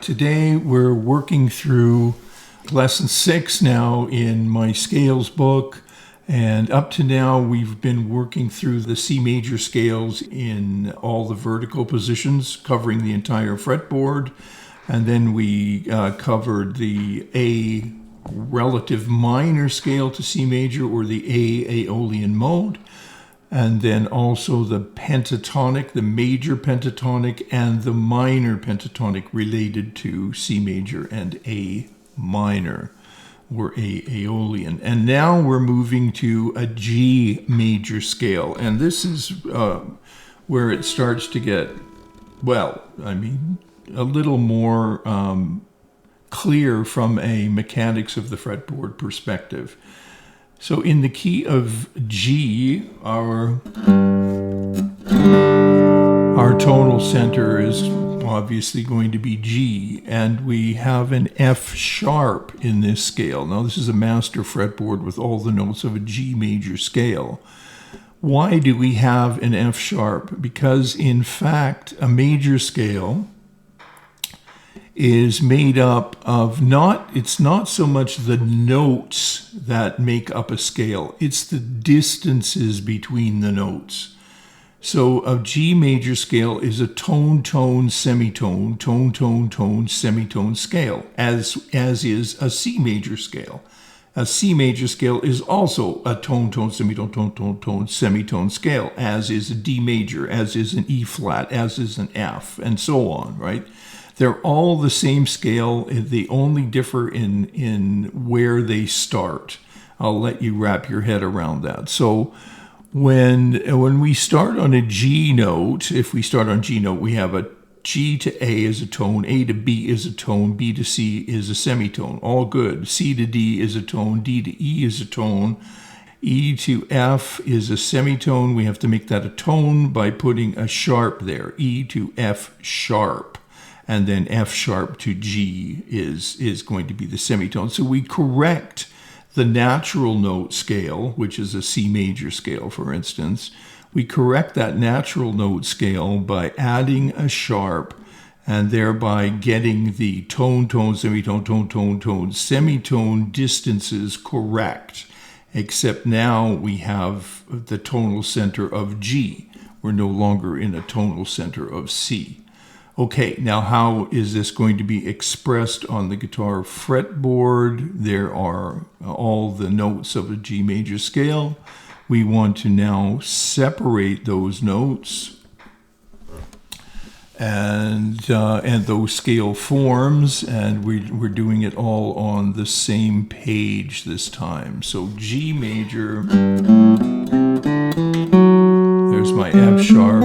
Today we're working through lesson 6 now in my scales book, and up to now we've been working through the C major scales in all the vertical positions covering the entire fretboard, and then we covered the A relative minor scale to C major, or the A Aeolian mode, and then also the pentatonic, the major pentatonic, and the minor pentatonic related to C major and A minor, or A Aeolian. And now we're moving to a G major scale, and this is where it starts to get, a little more clear from a mechanics of the fretboard perspective. So in the key of G, our tonal center is obviously going to be G, and we have an F sharp in this scale. Now this is a master fretboard with all the notes of a G major scale. Why do we have an F sharp? Because in fact, a major scale is made up of it's not so much the notes that make up a scale, it's the distances between the notes. So a G major scale is a tone-tone, semitone, tone-tone-tone, semitone scale, as is a C major scale. A C major scale is also a tone-tone, semitone, tone-tone-tone, semitone scale, as is a D major, as is an E flat, as is an F, and so on, right? They're all the same scale. They only differ in where they start. I'll let you wrap your head around that. So when we start on a G note, if we start on G note, we have a G to A is a tone, A to B is a tone, B to C is a semitone. All good. C to D is a tone, D to E is a tone, E to F is a semitone. We have to make that a tone by putting a sharp there, E to F sharp. And then F sharp to G is going to be the semitone. So we correct the natural note scale, which is a C major scale, for instance. We correct that natural note scale by adding a sharp and thereby getting the tone, tone, semitone, tone, tone, tone, semitone distances correct. Except now we have the tonal center of G. We're no longer in a tonal center of C. Okay, now how is this going to be expressed on the guitar fretboard? There are all the notes of a G major scale. We want to now separate those notes and those scale forms, and we're doing it all on the same page this time. So G major, there's my F sharp.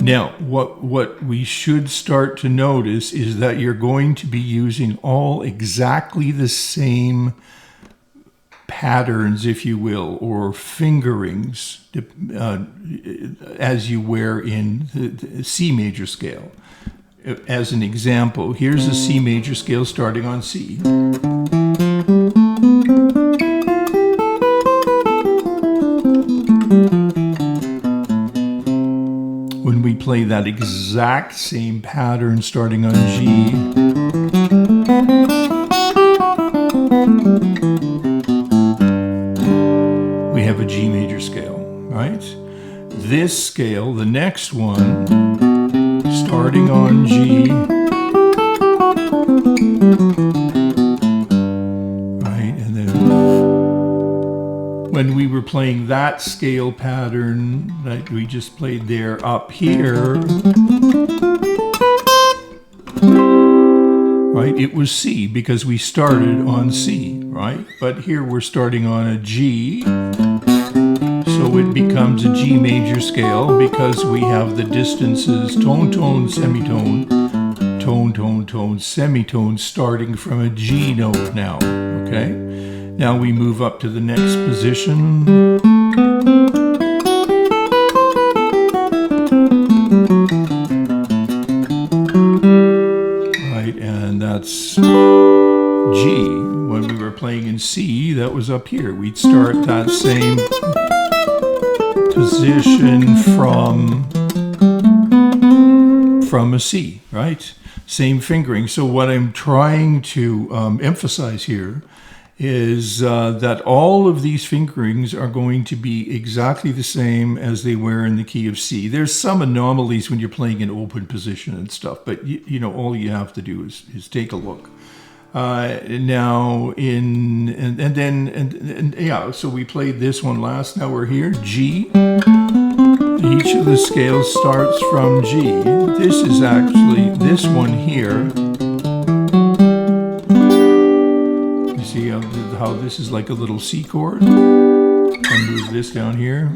Now, what we should start to notice is that you're going to be using all exactly the same patterns, if you will, or fingerings as you wear in the C major scale. As an example, here's a C major scale starting on C. When we play that exact same pattern starting on G, we have a G major scale, right? This scale, the next one, starting on G, right? And then when we were playing that scale pattern that we just played there up here, right, it was C because we started on C, right? But here we're starting on a G, so it becomes a G major scale because we have the distances tone, tone, semitone, tone, tone, tone, semitone starting from a G note now, okay? Now we move up to the next position. Right, and that's G. When we were playing in C, that was up here. We'd start that same position from a C, right? Same fingering. So what I'm trying to emphasize here is that all of these fingerings are going to be exactly the same as they were in the key of C. There's some anomalies when you're playing in open position and stuff, but you know, all you have to do is take a look. Now yeah, so we played this one last. Now we're here, G. Each of the scales starts from G. This is actually this one here. You see how this is like a little C chord? And move this down here.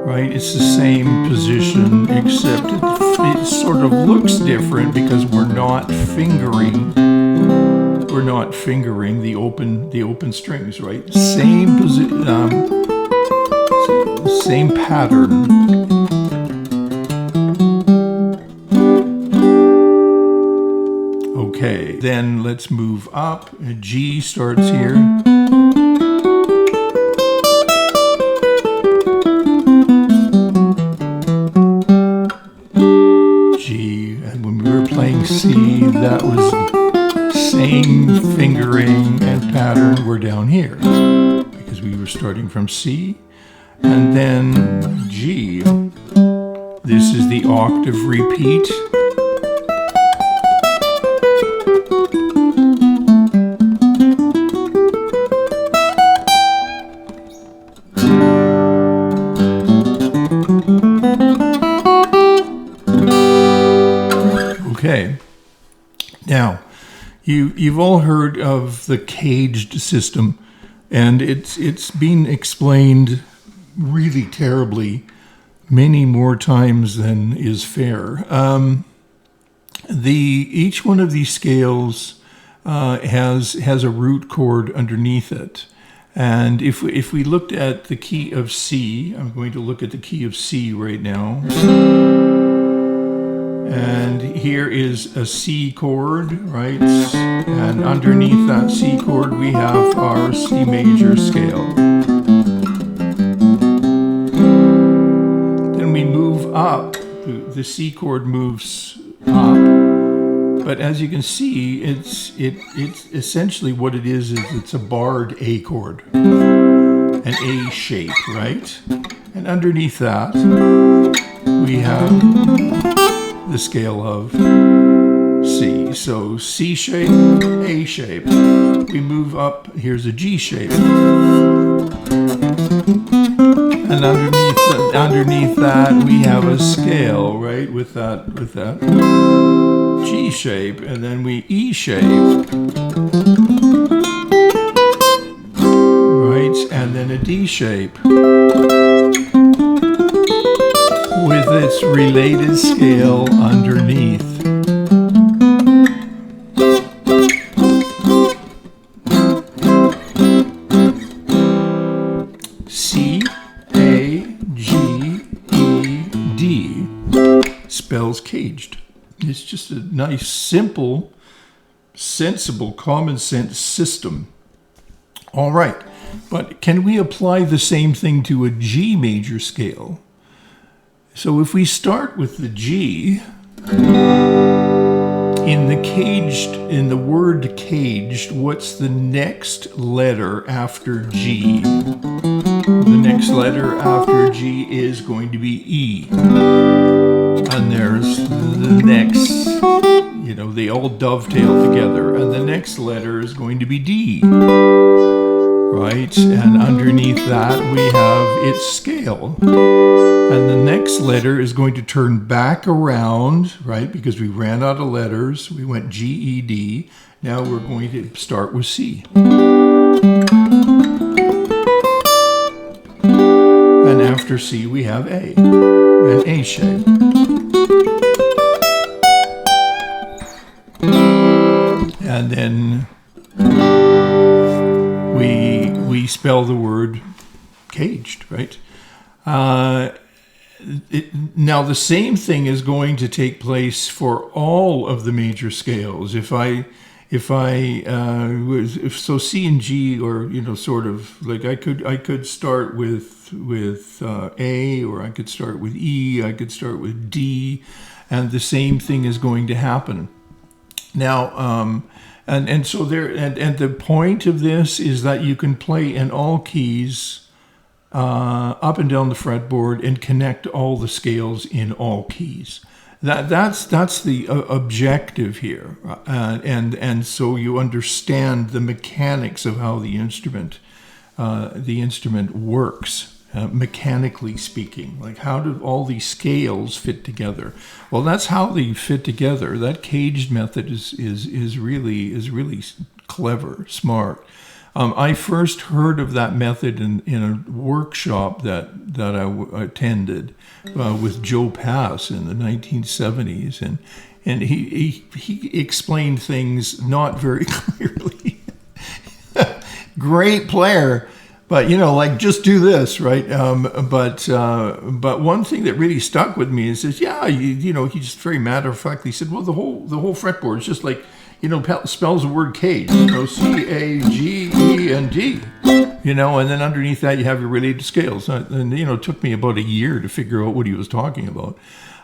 Right, it's the same position, except it sort of looks different because we're not fingering the open strings, right? Same same pattern. Okay, then let's move up. G starts here. G, and when we were playing C, that was same fingering and pattern. We're down here because we were starting from C. And then G. This is the octave repeat. Okay. Now, you've all heard of the caged system, and it's been explained really terribly many more times than is fair. Each one of these scales has a root chord underneath it, and if we looked at the key of C, I'm going to look at the key of C right now, and here is a C chord, right? And underneath that C chord we have our C major scale. Up, the C chord moves up, but as you can see, it's essentially what it is it's a barred A chord, an A shape, right? And underneath that we have the scale of C. So C shape, A shape. We move up, here's a G shape. And underneath that we have a scale, right, with that G shape, and then we E shape, right, and then a D shape with its related scale underneath. C, A, G, E, D spells caged. It's just a nice, simple, sensible, common sense system. All right, but can we apply the same thing to a G major scale? So if we start with the G, in the word caged, what's the next letter after G? The next letter after G is going to be E. And there's the next, they all dovetail together. And the next letter is going to be D. Right? And underneath that we have its scale. And the next letter is going to turn back around, right? Because we ran out of letters. We went G, E, D. Now we're going to start with C. And after C, we have A, an A shape. And then we spell the word caged, right? Now the same thing is going to take place for all of the major scales. If I if I so C and G, or sort of like I could start with A, or I could start with E, I could start with D, and the same thing is going to happen. Now, and so there, and the point of this is that you can play in all keys up and down the fretboard and connect all the scales in all keys. That's the objective here, and so you understand the mechanics of how the instrument works. Mechanically speaking, like how do all these scales fit together? Well, that's how they fit together. That caged method is really clever, smart. I first heard of that method in a workshop that I attended with Joe Pass in the 1970s, and he explained things not very clearly. Great player. But like just do this, right? But one thing that really stuck with me is this. Yeah, he just very matter of factly said, well, the whole fretboard is just like spells the word cage. C-A-G-E and D. And then underneath that you have your related scales. And it took me about a year to figure out what he was talking about.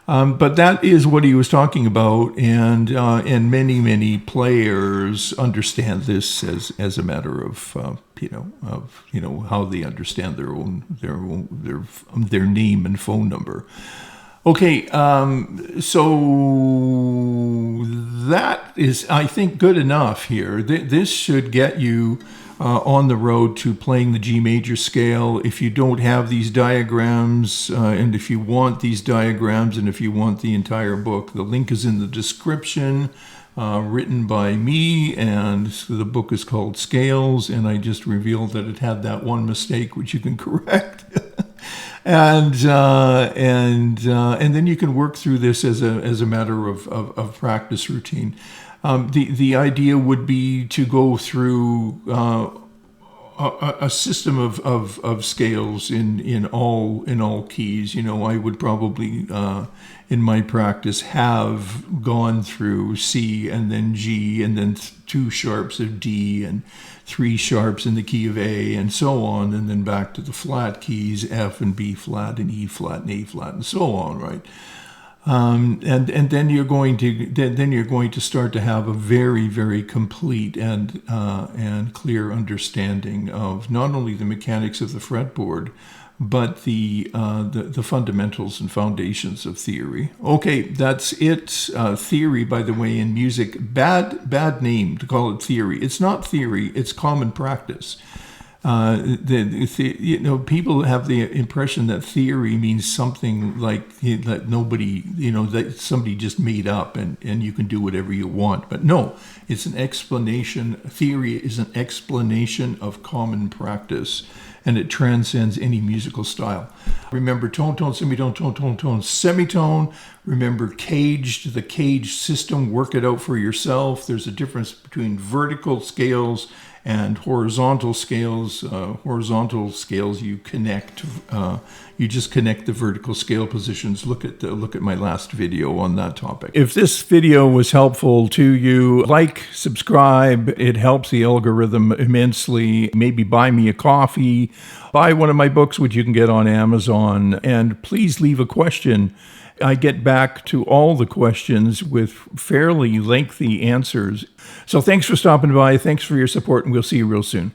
But that is what he was talking about, and many players understand this as a matter of how they understand their name and phone number. Okay, so that is, I think, good enough here. This should get you on the road to playing the G major scale. If you don't have these diagrams, and if you want these diagrams, and if you want the entire book, the link is in the description, written by me, and the book is called Scales, and I just revealed that it had that one mistake, which you can correct. And then you can work through this as a matter of practice routine. The idea would be to go through a system of scales in all keys. I would probably in my practice have gone through C and then G and then 2 sharps of D and 3 sharps in the key of A and so on, and then back to the flat keys, F and B flat and E flat and A flat and so on, right? And then you're going to start to have a very complete and clear understanding of not only the mechanics of the fretboard, but the fundamentals and foundations of theory. Okay, that's it. Theory, by the way, in music, bad name to call it theory. It's not theory. It's common practice. People have the impression that theory means something like that nobody, that somebody just made up and you can do whatever you want. But no, it's an explanation. Theory is an explanation of common practice, and it transcends any musical style. Remember tone, semitone, tone, semitone. Remember caged, the caged system. Work it out for yourself. There's a difference between vertical scales and horizontal scales. Horizontal scales you connect. You just connect the vertical scale positions. Look at my last video on that topic. If this video was helpful to you, like, subscribe. It helps the algorithm immensely. Maybe buy me a coffee. Buy one of my books, which you can get on Amazon. And please leave a question. I get back to all the questions with fairly lengthy answers. So thanks for stopping by. Thanks for your support, and we'll see you real soon.